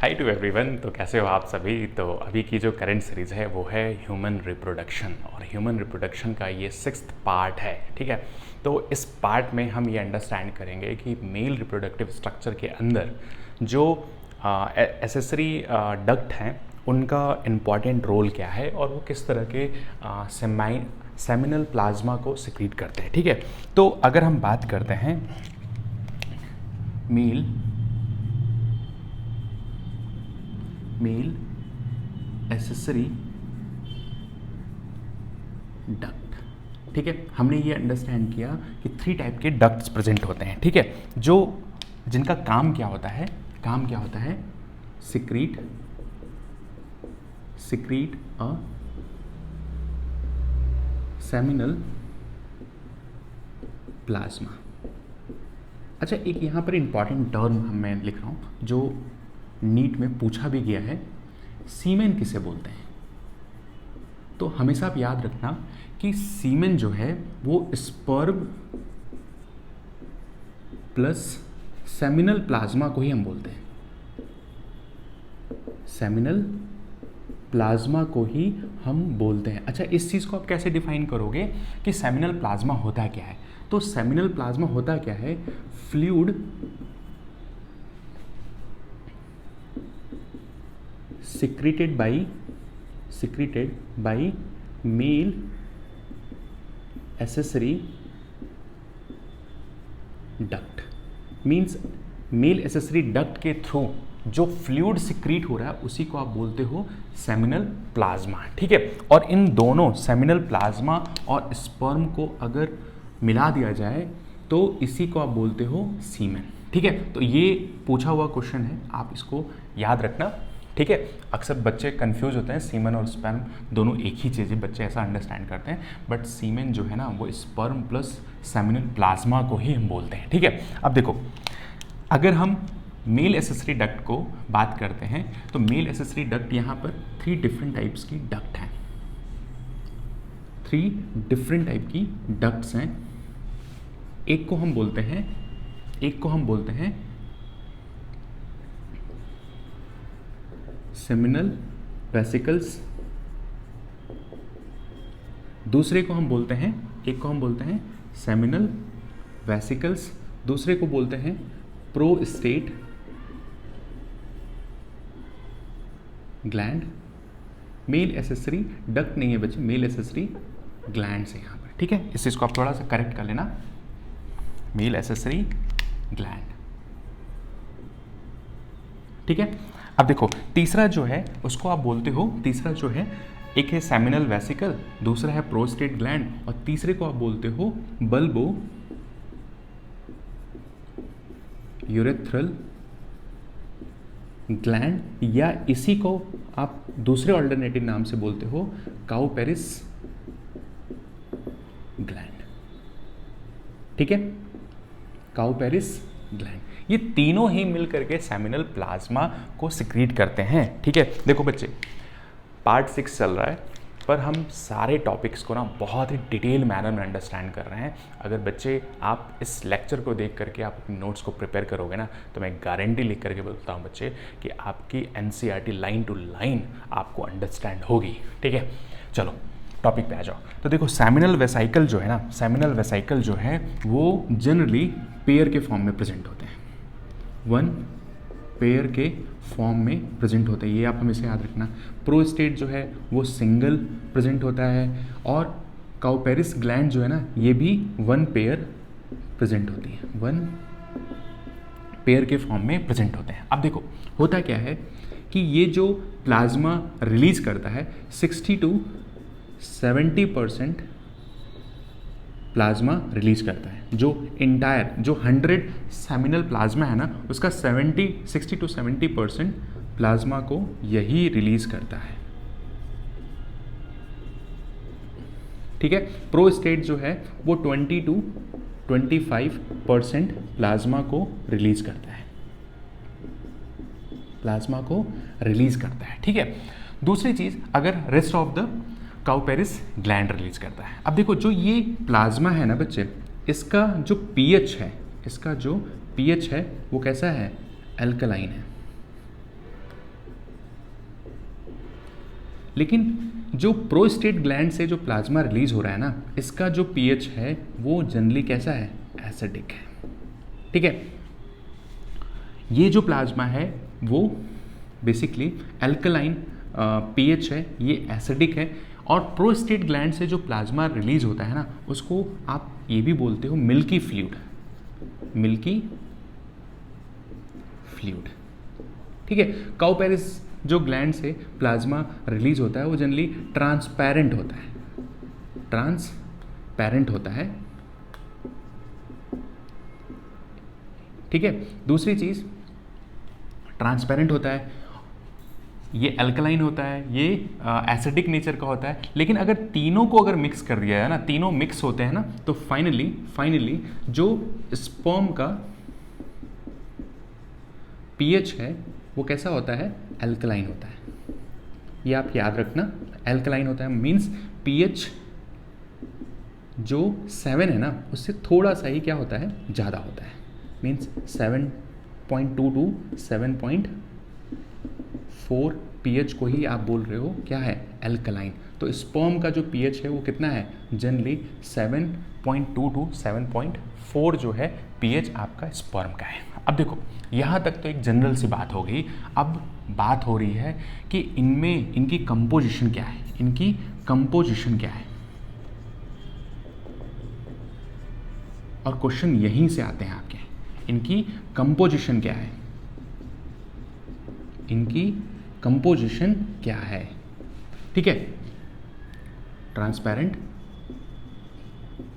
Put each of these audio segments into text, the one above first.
Hi to everyone. तो कैसे हो आप सभी। तो अभी की जो करंट सीरीज़ है वो है ह्यूमन रिप्रोडक्शन, और ह्यूमन रिप्रोडक्शन का ये 6th पार्ट है। ठीक है, तो इस पार्ट में हम ये अंडरस्टैंड करेंगे कि मेल रिप्रोडक्टिव स्ट्रक्चर के अंदर जो एसेसरी डक्ट हैं उनका इम्पॉर्टेंट रोल क्या है और वो किस तरह के सेमिनल प्लाज्मा को सिक्रीट करते हैं। ठीक है, तो अगर हम बात करते हैं मेल एसेसरी डक्ट। ठीक है, हमने ये अंडरस्टैंड किया कि 3 टाइप के डक्ट्स प्रेजेंट होते हैं। ठीक है, जो जिनका काम क्या होता है, सिक्रीट अ सेमिनल प्लाज्मा। अच्छा, एक यहाँ पर इंपॉर्टेंट टर्म मैं लिख रहा हूँ जो नीट में पूछा भी गया है, सीमेन किसे बोलते हैं। तो हमेशा आप याद रखना कि सीमेन जो है वो स्पर्म प्लस सेमिनल प्लाज्मा को ही हम बोलते हैं। सेमिनल प्लाज्मा को ही हम बोलते हैं। अच्छा, इस चीज़ को आप कैसे डिफाइन करोगे कि सेमिनल प्लाज्मा होता क्या है। तो सेमिनल प्लाज्मा होता क्या है, fluid secreted by male accessory duct। Means male accessory duct के थ्रू जो फ्लूइड सिक्रीट हो रहा है उसी को आप बोलते हो सेमिनल प्लाज्मा। ठीक है, और इन दोनों सेमिनल प्लाज्मा और स्पर्म को अगर मिला दिया जाए तो इसी को आप बोलते हो सीमेन। ठीक है, तो ये पूछा हुआ क्वेश्चन है, आप इसको याद रखना। ठीक है, अक्सर बच्चे कंफ्यूज होते हैं, सीमेन और स्पर्म दोनों एक ही चीज़ है, बच्चे ऐसा अंडरस्टैंड करते हैं, बट सीमेन जो है ना वो स्पर्म प्लस सेमिनल प्लाज्मा को ही हम बोलते हैं। ठीक है, अब देखो, अगर हम मेल एसेसरी डक्ट को बात करते हैं तो मेल एसेसरी डक्ट यहाँ पर 3 डिफरेंट टाइप्स की डक्ट हैं। 3 डिफरेंट टाइप की डक्ट्स हैं। एक को हम बोलते हैं सेमिनल वेसिकल्स, दूसरे को हम बोलते हैं, एक को हम बोलते हैं सेमिनल वेसिकल्स, दूसरे को बोलते हैं prostate gland. Male accessory duct नहीं है बच्चे, मेल एसेसरी ग्लैंड से यहाँ पर। ठीक है, इस चीज़ को आप थोड़ा सा करेक्ट कर लेना, मेल एसेसरी ग्लैंड। ठीक है, अब देखो तीसरा जो है उसको आप बोलते हो, तीसरा जो है एक है सेमिनल वेसिकल, दूसरा है प्रोस्टेट ग्लैंड, और तीसरे को आप बोलते हो बल्बो यूरेथ्रल ग्लैंड, या इसी को आप दूसरे ऑल्टरनेटिव नाम से बोलते हो काउपेरिस ग्लैंड। ठीक है, काउपेरिस ग्लैंड। ये तीनों ही मिल करके सेमिनल प्लाज्मा को सिक्रीट करते हैं। ठीक है, देखो बच्चे, पार्ट 6 चल रहा है पर हम सारे टॉपिक्स को ना बहुत ही डिटेल मैनर में अंडरस्टैंड कर रहे हैं। अगर बच्चे आप इस लेक्चर को देख करके आप अपनी नोट्स को प्रिपेयर करोगे ना, तो मैं गारंटी लिख करके बोलता हूँ बच्चे कि आपकी NCERT लाइन टू लाइन आपको अंडरस्टैंड होगी। ठीक है, चलो टॉपिक पे आ जाओ। तो देखो, सेमिनल वेसाइकल जो है ना, सेमिनल वेसाइकल जो है वो जनरली पेयर के फॉर्म में प्रेजेंट होते हैं, 1 पेयर के फॉर्म में प्रेजेंट होते हैं। ये आप हमेशा याद रखना। प्रोस्टेट जो है वो सिंगल प्रेजेंट होता है, और काउपेरिस ग्लैंड जो है ना ये भी 1 पेयर प्रेजेंट होती है, 1 पेयर के फॉर्म में प्रेजेंट होते हैं। अब देखो होता क्या है कि ये जो प्लाज्मा रिलीज करता है 60 to 70% प्लाज्मा रिलीज करता है। जो इंटायर जो 100 सेमिनल प्लाज्मा है ना उसका 60 to 70% प्लाज्मा को यही रिलीज करता है। ठीक है, प्रोस्टेट जो है वो 20 to 25% प्लाज्मा को रिलीज करता है, प्लाज्मा को रिलीज करता है। ठीक है, दूसरी चीज, अगर rest of the Cowper's gland release करता है। अब देखो, जो ये प्लाज्मा है ना बच्चे, इसका जो पीएच है, वो कैसा है, अल्कलाइन है। लेकिन जो प्रोस्टेट ग्लैंड से जो प्लाज्मा रिलीज हो रहा है ना, इसका जो पीएच है वो जनरली कैसा है, एसिडिक है। ठीक है, ये जो प्लाज्मा है वो बेसिकली एल्कलाइन पीएच है, ये एसिडिक है। और प्रोस्टेट ग्लैंड से जो प्लाज्मा रिलीज होता है ना, उसको आप ये भी बोलते हो मिल्की फ्लूइड, मिल्की फ्लूइड। ठीक है, काउपेरिस जो ग्लैंड से प्लाज्मा रिलीज होता है वो जनरली ट्रांसपेरेंट होता है, ट्रांसपेरेंट होता है। ठीक है, दूसरी चीज ट्रांसपेरेंट होता है, ये अल्कलाइन होता है, ये एसिडिक नेचर का होता है। लेकिन अगर तीनों को अगर मिक्स कर दिया है ना, तीनों मिक्स होते हैं ना, तो फाइनली जो स्पर्म का पीएच है वो कैसा होता है, अल्कलाइन होता है। ये आप याद रखना, अल्कलाइन होता है मीन्स पीएच जो 7 है ना, उससे थोड़ा सा ही क्या होता है, ज़्यादा होता है। मीन्स 7.2 टू 7.4 पीएच को ही आप बोल रहे हो क्या है, अल्कलाइन। तो स्पर्म का जो पीएच है वो कितना है, जनरली 7.2 टू 7.4 जो है पीएच आपका स्पर्म का है। अब देखो यहाँ तक तो एक जनरल सी बात हो गई। अब बात हो रही है कि इनमें इनकी कंपोजिशन क्या है, इनकी कंपोजिशन क्या है। और क्वेश्चन यहीं से आते हैं आपके, इनकी कंपोजिशन क्या है, इनकी कंपोजिशन क्या है। ठीक है, ट्रांसपेरेंट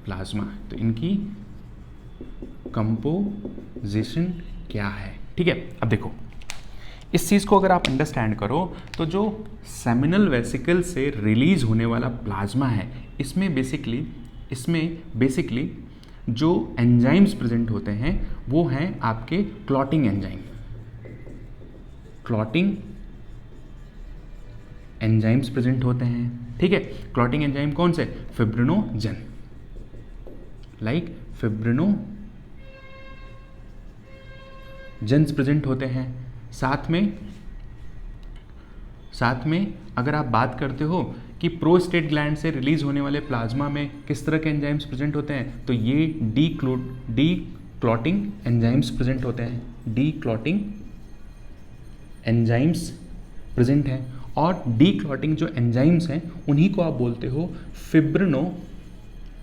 प्लाज्मा, तो इनकी कंपोजिशन क्या है। ठीक है, अब देखो इस चीज़ को अगर आप अंडरस्टैंड करो तो जो सेमिनल वेसिकल से रिलीज होने वाला प्लाज्मा है, इसमें बेसिकली जो एंजाइम्स प्रेजेंट होते हैं वो हैं आपके clotting enzyme, clotting enzymes present होते हैं। ठीक है, क्लॉटिंग एंजाइम कौन से, फिब्रिनोजन, लाइक फिब्रिनोजेंस प्रेजेंट होते हैं। साथ में अगर आप बात करते हो कि प्रोस्टेट ग्लैंड से रिलीज होने वाले प्लाज्मा में किस तरह के एंजाइम्स प्रेजेंट होते हैं, तो ये डी क्लॉटिंग एंजाइम्स प्रेजेंट होते हैं, डी क्लॉटिंग एंजाइम्स प्रेजेंट हैं। और डी क्लॉटिंग जो एंजाइम्स हैं उन्हीं को आप बोलते हो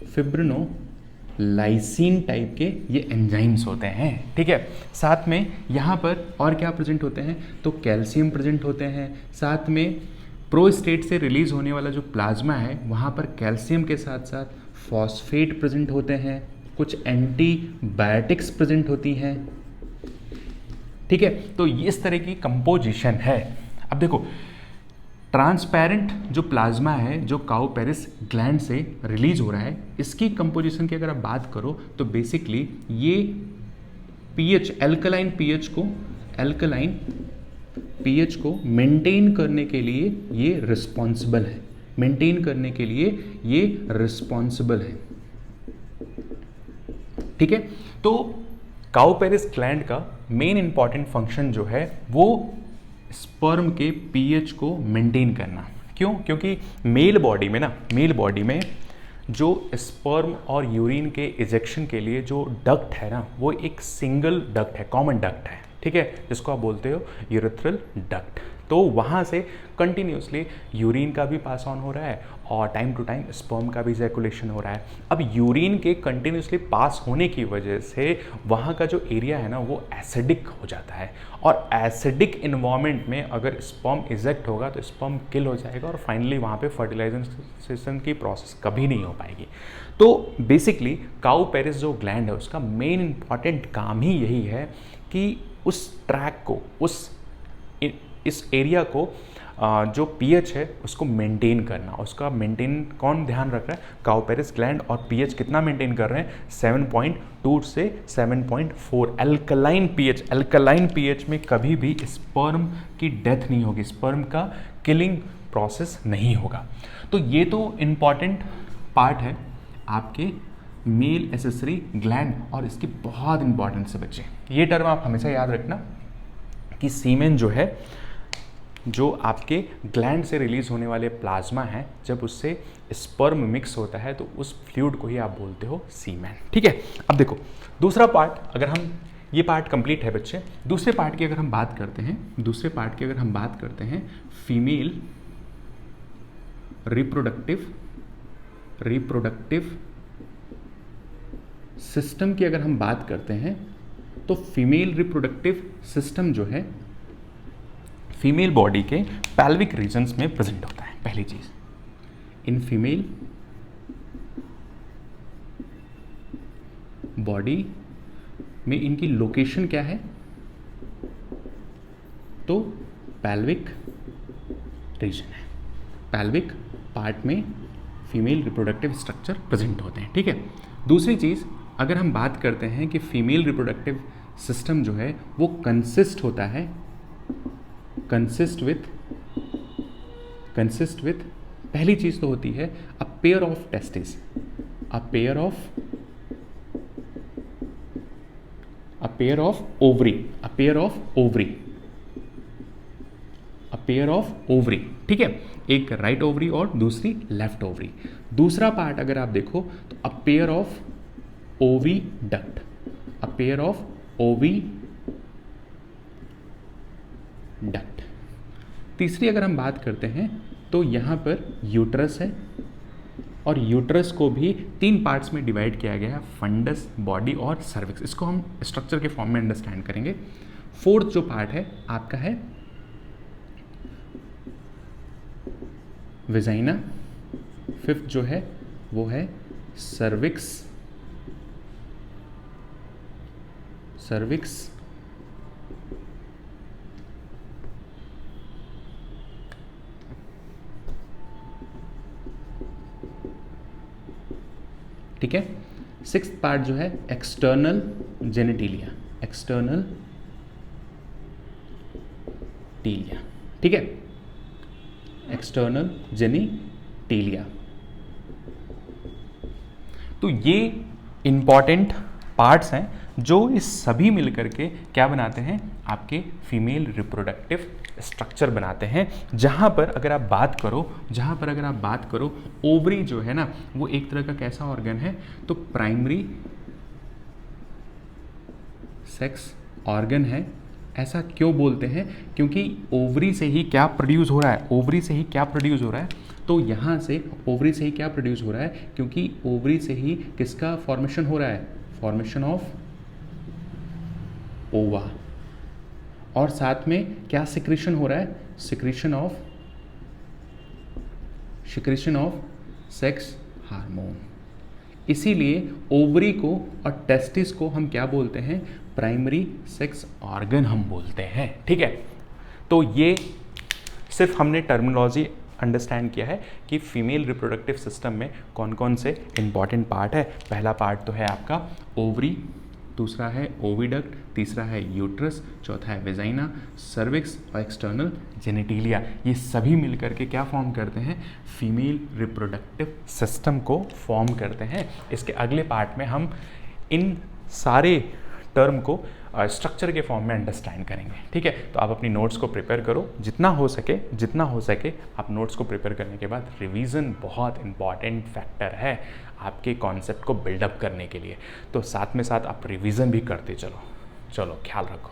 फिब्रिनोलाइसिन टाइप के ये एंजाइम्स होते हैं। ठीक है, साथ में यहाँ पर और क्या प्रेजेंट होते हैं, तो कैल्शियम प्रेजेंट होते हैं। साथ में प्रोस्टेट से रिलीज होने वाला जो प्लाज्मा है वहाँ पर कैल्शियम के साथ साथ फॉस्फेट प्रेजेंट होते हैं, कुछ एंटीबायोटिक्स प्रेजेंट होती हैं। ठीक है, तो इस तरह की कंपोजिशन है। अब देखो ट्रांसपेरेंट जो प्लाज्मा है जो काउपेरिस ग्लैंड से रिलीज हो रहा है, इसकी कंपोजिशन की अगर आप बात करो तो बेसिकली ये पीएच, अल्कलाइन पीएच को मेंटेन करने के लिए ये रिस्पॉन्सिबल है, मेंटेन करने के लिए ये रिस्पॉन्सिबल है। ठीक है, तो काउपेरिस ग्लैंड का मेन इंपॉर्टेंट फंक्शन जो है वो स्पर्म के पीएच को मेंटेन करना। क्यों? क्योंकि मेल बॉडी में जो स्पर्म और यूरिन के इजेक्शन के लिए जो डक्ट है ना, वो एक सिंगल डक्ट है, कॉमन डक्ट है। ठीक है, जिसको आप बोलते हो यूरेथ्रल डक्ट। तो वहाँ से कंटिन्यूसली यूरिन का भी पास ऑन हो रहा है और टाइम टू टाइम स्पर्म का भी इजैकुलेशन हो रहा है। अब यूरिन के कंटिन्यूसली पास होने की वजह से वहाँ का जो एरिया है ना वो एसिडिक हो जाता है, और एसिडिक इन्वायरमेंट में अगर स्पर्म इजेक्ट होगा तो स्पर्म किल हो जाएगा और फाइनली वहाँ पे फर्टिलाइजेशन की प्रोसेस कभी नहीं हो पाएगी। तो बेसिकली काउपेरिस जो ग्लैंड है उसका मेन इंपॉर्टेंट काम ही यही है कि उस ट्रैक को, इस एरिया को जो पीएच है उसको मेंटेन करना। उसका मेंटेन कौन ध्यान रख रहा है? काउपेरिस ग्लैंड। और पीएच कितना मेंटेन कर रहे हैं? 7.2 से 7.4 अल्कलाइन पीएच। अल्कलाइन पीएच में कभी भी स्पर्म की डेथ नहीं होगी, स्पर्म का किलिंग प्रोसेस नहीं होगा। तो ये तो इम्पॉर्टेंट पार्ट है आपके मेल एसेसरी ग्लैंड, और इसकी बहुत इंपॉर्टेंस है बच्चे। ये टर्म आप हमेशा याद रखना कि सीमेन जो है जो आपके ग्लैंड से रिलीज होने वाले प्लाज्मा हैं, जब उससे स्पर्म मिक्स होता है तो उस फ्लूइड को ही आप बोलते हो सीमेन। ठीक है, अब देखो दूसरा पार्ट, अगर हम, ये पार्ट कंप्लीट है बच्चे। दूसरे पार्ट की अगर हम बात करते हैं, फीमेल रिप्रोडक्टिव सिस्टम की अगर हम बात करते हैं, तो फीमेल रिप्रोडक्टिव सिस्टम जो है फीमेल बॉडी के पैल्विक रीजन्स में प्रेजेंट होता है। पहली चीज, इन फीमेल बॉडी में इनकी लोकेशन क्या है, तो पैल्विक रीजन है। पैल्विक पार्ट में फीमेल रिप्रोडक्टिव स्ट्रक्चर प्रेजेंट होते हैं। ठीक है, दूसरी चीज, अगर हम बात करते हैं कि फीमेल रिप्रोडक्टिव सिस्टम जो है वो कंसिस्ट विथ पहली चीज तो होती है a pair of testis, a pair of ovary. ठीक है, एक राइट ओवरी और दूसरी लेफ्ट ओवरी। दूसरा पार्ट अगर आप देखो तो अ पेयर ऑफ ओवीडक्ट, तीसरी अगर हम बात करते हैं तो यहां पर यूट्रस है, और यूट्रस को भी 3 पार्ट्स में डिवाइड किया गया है, फंडस, बॉडी और सर्विक्स। इसको हम स्ट्रक्चर के फॉर्म में अंडरस्टैंड करेंगे। फोर्थ जो पार्ट है आपका है विजाइना, फिफ्थ जो है वो है सर्विक्स, ठीक है। सिक्स्थ पार्ट जो है एक्सटर्नल जेनिटिलिया, ठीक है, एक्सटर्नल जेनिटिलिया। तो ये इंपॉर्टेंट पार्ट्स हैं जो इस सभी मिलकर के क्या बनाते हैं, आपके फीमेल रिप्रोडक्टिव स्ट्रक्चर बनाते हैं। जहाँ पर अगर आप बात करो ओवरी जो है ना, वो एक तरह का कैसा ऑर्गन है, तो प्राइमरी सेक्स ऑर्गन है। ऐसा क्यों बोलते हैं, क्योंकि ओवरी से ही क्या प्रोड्यूस हो रहा है, तो यहाँ से ओवरी से ही क्या प्रोड्यूस हो रहा है, क्योंकि ओवरी से ही किसका फॉर्मेशन हो रहा है, फॉर्मेशन ऑफ ओवा, और साथ में क्या सिक्रीशन हो रहा है, सिक्रीशन ऑफ सेक्स हार्मोन। इसीलिए ओवरी को और टेस्टिस को हम क्या बोलते हैं, प्राइमरी सेक्स ऑर्गन हम बोलते हैं। ठीक है, तो ये सिर्फ हमने टर्मिनोलॉजी अंडरस्टैंड किया है कि फीमेल रिप्रोडक्टिव सिस्टम में कौन कौन से इंपॉर्टेंट पार्ट है। पहला पार्ट तो है आपका ओवरी, दूसरा है ओविडक्ट, तीसरा है यूट्रस, चौथा है वेजाइना, सर्विक्स और एक्सटर्नल जेनिटिलिया। ये सभी मिलकर के क्या फॉर्म करते हैं, फीमेल रिप्रोडक्टिव सिस्टम को फॉर्म करते हैं। इसके अगले पार्ट में हम इन सारे टर्म को स्ट्रक्चर के फॉर्म में अंडरस्टैंड करेंगे। ठीक है, तो आप अपनी नोट्स को प्रिपेयर करो, जितना हो सके आप नोट्स को प्रिपेयर करने के बाद रिवीजन बहुत इंपॉर्टेंट फैक्टर है आपके कॉन्सेप्ट को बिल्डअप करने के लिए। तो साथ में साथ आप रिवीजन भी करते चलो। ख्याल रखो।